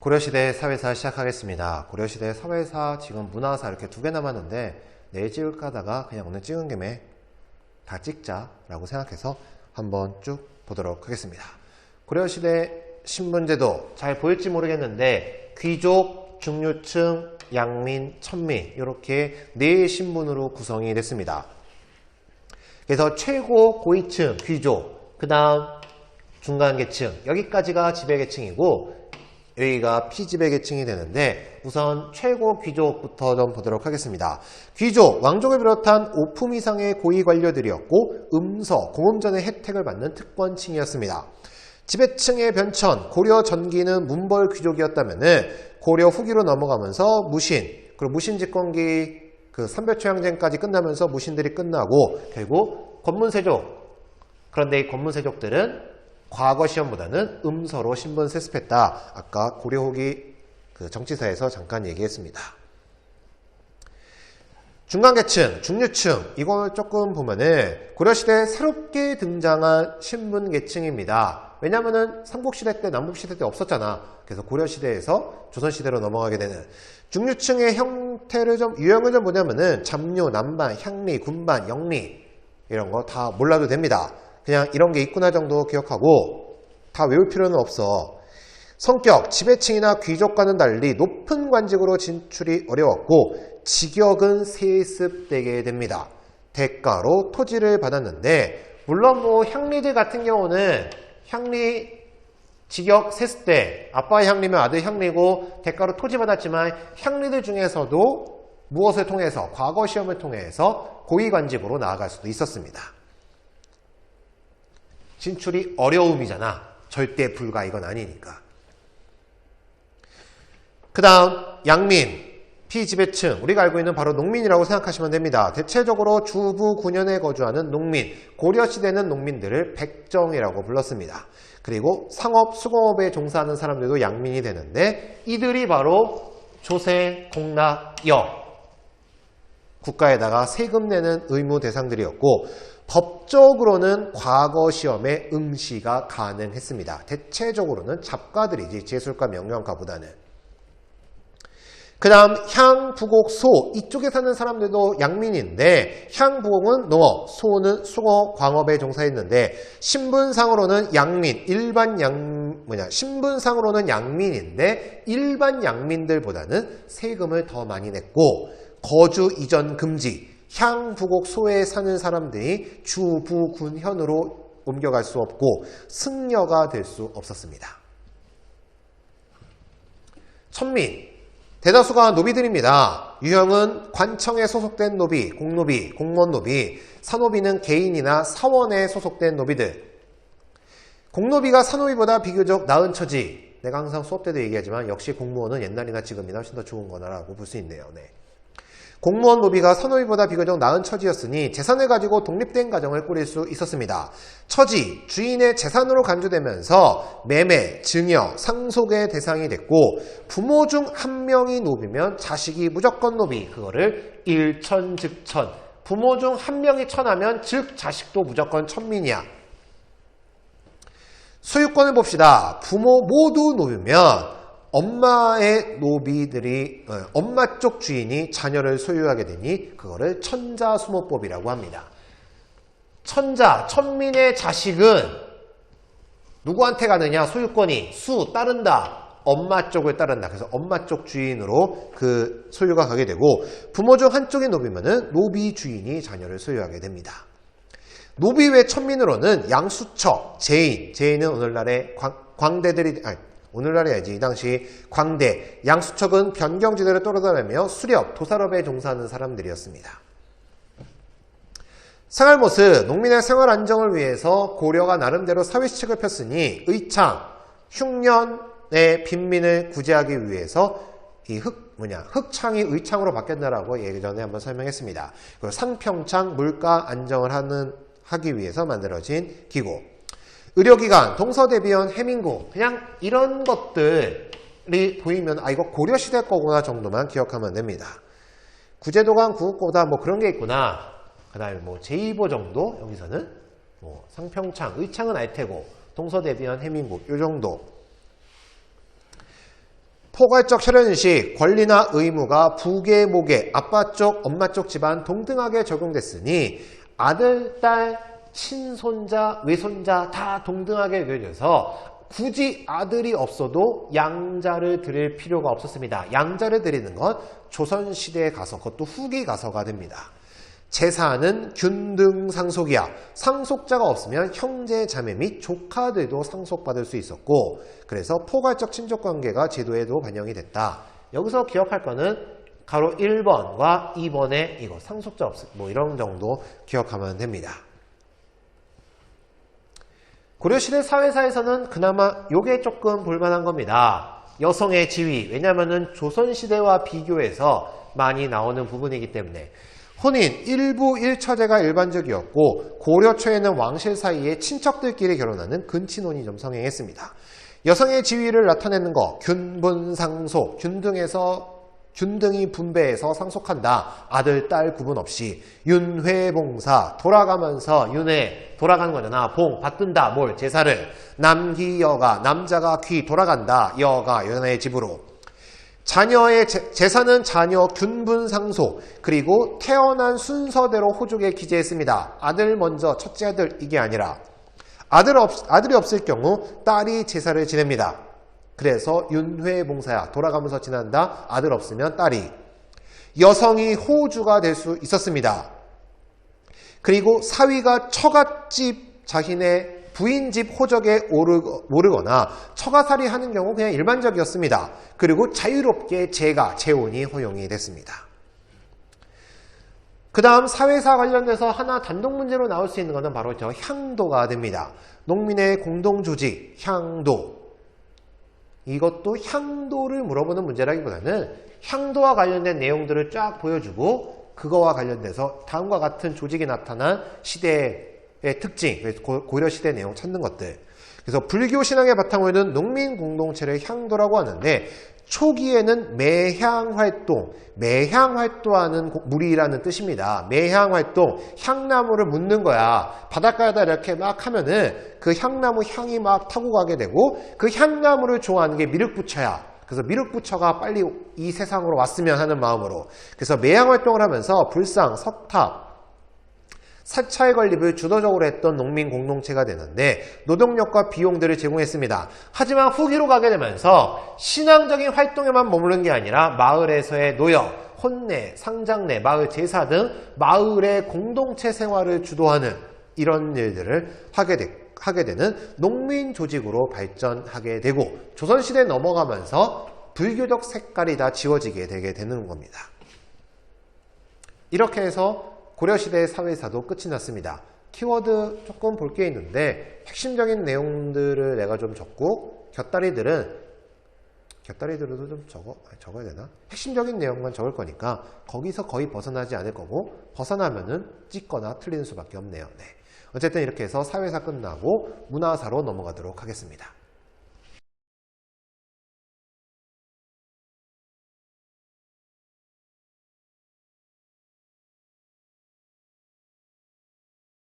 고려시대 사회사 시작하겠습니다. 고려시대 사회사 지금 문화사 이렇게 2개 남았는데 내일 찍을까 하다가 그냥 오늘 찍은 김에 다 찍자라고 생각해서 한번 쭉 보도록 하겠습니다. 고려시대 신분제도 잘 보일지 모르겠는데 귀족, 중류층, 양민, 천민 이렇게 4 신분으로 구성이 됐습니다. 그래서 최고 고위층 귀족, 그 다음 중간계층, 여기까지가 지배계층이고 여기가 피지배계층이 되는데 우선 최고 귀족부터 좀 보도록 하겠습니다. 귀족, 왕족을 비롯한 5품 이상의 고위 관료들이었고 음서, 공음전의 혜택을 받는 특권층이었습니다. 지배층의 변천, 고려 전기는 문벌 귀족이었다면 고려 후기로 넘어가면서 무신, 그리고 무신 집권기 그 삼별초양쟁까지 끝나면서 무신들이 끝나고 결국 권문세족, 그런데 이 권문세족들은 과거 시험보다는 음서로 신분 세습했다. 아까 고려 후기 그 정치사에서 잠깐 얘기했습니다. 중간계층, 중류층 이걸 조금 보면은 고려시대에 새롭게 등장한 신분계층입니다. 왜냐면은 삼국시대 때 남북시대 때 없었잖아. 그래서 고려시대에서 조선시대로 넘어가게 되는 중류층의 형태를 좀 유형을 좀 보냐면은 잡류, 남반, 향리, 군반, 영리 이런 거 다 몰라도 됩니다. 그냥 이런 게 있구나 정도 기억하고 다 외울 필요는 없어. 성격, 지배층이나 귀족과는 달리 높은 관직으로 진출이 어려웠고 직역은 세습되게 됩니다. 대가로 토지를 받았는데 물론 뭐 향리들 같은 경우는 향리 직역 세습 때 아빠의 향리면 아들 향리고 대가로 토지 받았지만 향리들 중에서도 무엇을 통해서 과거 시험을 통해서 고위관직으로 나아갈 수도 있었습니다. 진출이 어려움이잖아. 절대 불가 이건 아니니까. 그 다음 양민, 피지배층, 우리가 알고 있는 바로 농민이라고 생각하시면 됩니다. 대체적으로 주부 9년에 거주하는 농민, 고려시대는 농민들을 백정이라고 불렀습니다. 그리고 상업, 수공업에 종사하는 사람들도 양민이 되는데 이들이 바로 조세, 공납, 역, 국가에다가 세금 내는 의무 대상들이었고 법적으로는 과거 시험에 응시가 가능했습니다. 대체적으로는 잡가들이지 제술가 명령가보다는. 그 다음 향, 부곡, 소 이쪽에 사는 사람들도 양민인데 향, 부곡은 농업, 소는 수공업, 광업에 종사했는데 신분상으로는 양민, 신분상으로는 양민인데 일반 양민들보다는 세금을 더 많이 냈고 거주 이전 금지, 향, 부곡, 소에 사는 사람들이 주, 부, 군, 현으로 옮겨갈 수 없고 승려가 될 수 없었습니다. 천민, 대다수가 노비들입니다. 유형은 관청에 소속된 노비, 공노비, 공무원노비, 사노비는 개인이나 사원에 소속된 노비들. 공노비가 사노비보다 비교적 나은 처지. 내가 항상 수업 때도 얘기하지만 역시 공무원은 옛날이나 지금이나 훨씬 더 좋은 거라고 볼 수 있네요. 네. 공무원 노비가 사노비보다 비교적 나은 처지였으니 재산을 가지고 독립된 가정을 꾸릴 수 있었습니다. 처지, 주인의 재산으로 간주되면서 매매, 증여, 상속의 대상이 됐고 부모 중 한 명이 노비면 자식이 무조건 노비, 그거를 일천즉천, 부모 중 한 명이 천하면 즉 자식도 무조건 천민이야. 소유권을 봅시다. 부모 모두 노비면 엄마의 노비들이 엄마 쪽 주인이 자녀를 소유하게 되니 그거를 천자수모법이라고 합니다. 천자, 천민의 자식은 누구한테 가느냐? 소유권이 따른다. 엄마 쪽을 따른다. 그래서 엄마 쪽 주인으로 그 소유가 가게 되고 부모 중 한쪽이 노비면은 노비 주인이 자녀를 소유하게 됩니다. 노비 외 천민으로는 양수처, 제인은 오늘날의 광대들이 오늘날이야지. 이 당시 광대, 양수척은 변경지대를 떠돌아다니며 수렵, 도살업에 종사하는 사람들이었습니다. 생활모습, 농민의 생활 안정을 위해서 고려가 나름대로 사회시책을 폈으니 의창, 흉년의 빈민을 구제하기 위해서 이 흑창이 의창으로 바뀌었다라고 예전에 한번 설명했습니다. 그리고 상평창, 물가 안정을 하기 위해서 만들어진 기구. 의료기관, 동서대비원, 해민구 그냥 이런 것들이 보이면 이거 고려시대 거구나 정도만 기억하면 됩니다. 구제도관, 구국고다 뭐 그런 게 있구나. 그 다음에 뭐 제2보 정도 여기서는 뭐 상평창, 의창은 알 테고 동서대비원, 해민구 요 정도. 포괄적 혈연식, 권리나 의무가 부계, 모계, 아빠 쪽, 엄마 쪽 집안 동등하게 적용됐으니 아들, 딸, 친손자, 외손자 다 동등하게 여겨져서 굳이 아들이 없어도 양자를 드릴 필요가 없었습니다. 양자를 드리는 건 조선시대에 가서, 그것도 후기 가서가 됩니다. 제사는 균등 상속이야. 상속자가 없으면 형제, 자매 및 조카들도 상속받을 수 있었고, 그래서 포괄적 친족관계가 제도에도 반영이 됐다. 여기서 기억할 거는 가로 1번과 2번에 이거 상속자 없음, 뭐 이런 정도 기억하면 됩니다. 고려시대 사회사에서는 그나마 요게 조금 볼만한 겁니다. 여성의 지위, 왜냐하면 조선시대와 비교해서 많이 나오는 부분이기 때문에 혼인, 일부 일처제가 일반적이었고 고려 초에는 왕실 사이에 친척들끼리 결혼하는 근친혼이 좀 성행했습니다. 여성의 지위를 나타내는 거, 균분상속, 균등이 분배해서 상속한다. 아들, 딸 구분 없이. 윤회봉사, 돌아가면서 윤회, 돌아가는 거잖아. 봉, 받든다. 뭘? 제사를. 남귀여가, 남자가 귀, 돌아간다. 여가, 여자의 집으로. 자녀의 제사는 자녀 균분상속, 그리고 태어난 순서대로 호족에 기재했습니다. 아들 먼저, 첫째 아들 이게 아니라 아들이 없을 경우 딸이 제사를 지냅니다. 그래서 윤회봉사야, 돌아가면서 지난다. 아들 없으면 딸이. 여성이 호주가 될 수 있었습니다. 그리고 사위가 처갓집 자신의 부인집 호적에 오르거나 처가살이 하는 경우 그냥 일반적이었습니다. 그리고 자유롭게 재혼이 허용이 됐습니다. 그 다음 사회사 관련돼서 하나 단독 문제로 나올 수 있는 것은 바로 저 향도가 됩니다. 농민의 공동조직, 향도. 이것도 향도를 물어보는 문제라기보다는 향도와 관련된 내용들을 쫙 보여주고 그거와 관련돼서 다음과 같은 조직이 나타난 시대의 특징, 고려시대 내용 찾는 것들. 그래서 불교 신앙의 바탕으로 있는 농민 공동체를 향도라고 하는데 초기에는 매향활동하는 무리라는 뜻입니다. 매향활동, 향나무를 묻는 거야. 바닷가에다 이렇게 막 하면은 그 향나무 향이 막 타고 가게 되고 그 향나무를 좋아하는 게 미륵부처야. 그래서 미륵부처가 빨리 이 세상으로 왔으면 하는 마음으로. 그래서 매향활동을 하면서 불상, 석탑, 사찰 건립을 주도적으로 했던 농민 공동체가 되는데 노동력과 비용들을 제공했습니다. 하지만 후기로 가게 되면서 신앙적인 활동에만 머무른 게 아니라 마을에서의 노역, 혼례, 상장례, 마을 제사 등 마을의 공동체 생활을 주도하는 이런 일들을 하게 되는 농민 조직으로 발전하게 되고 조선시대에 넘어가면서 불교적 색깔이 다 지워지게 되게 되는 겁니다. 이렇게 해서 고려시대의 사회사도 끝이 났습니다. 키워드 조금 볼 게 있는데 핵심적인 내용들을 내가 좀 적고 곁다리들도 좀 적어야 되나? 핵심적인 내용만 적을 거니까 거기서 거의 벗어나지 않을 거고 벗어나면은 찍거나 틀리는 수밖에 없네요. 네. 어쨌든 이렇게 해서 사회사 끝나고 문화사로 넘어가도록 하겠습니다.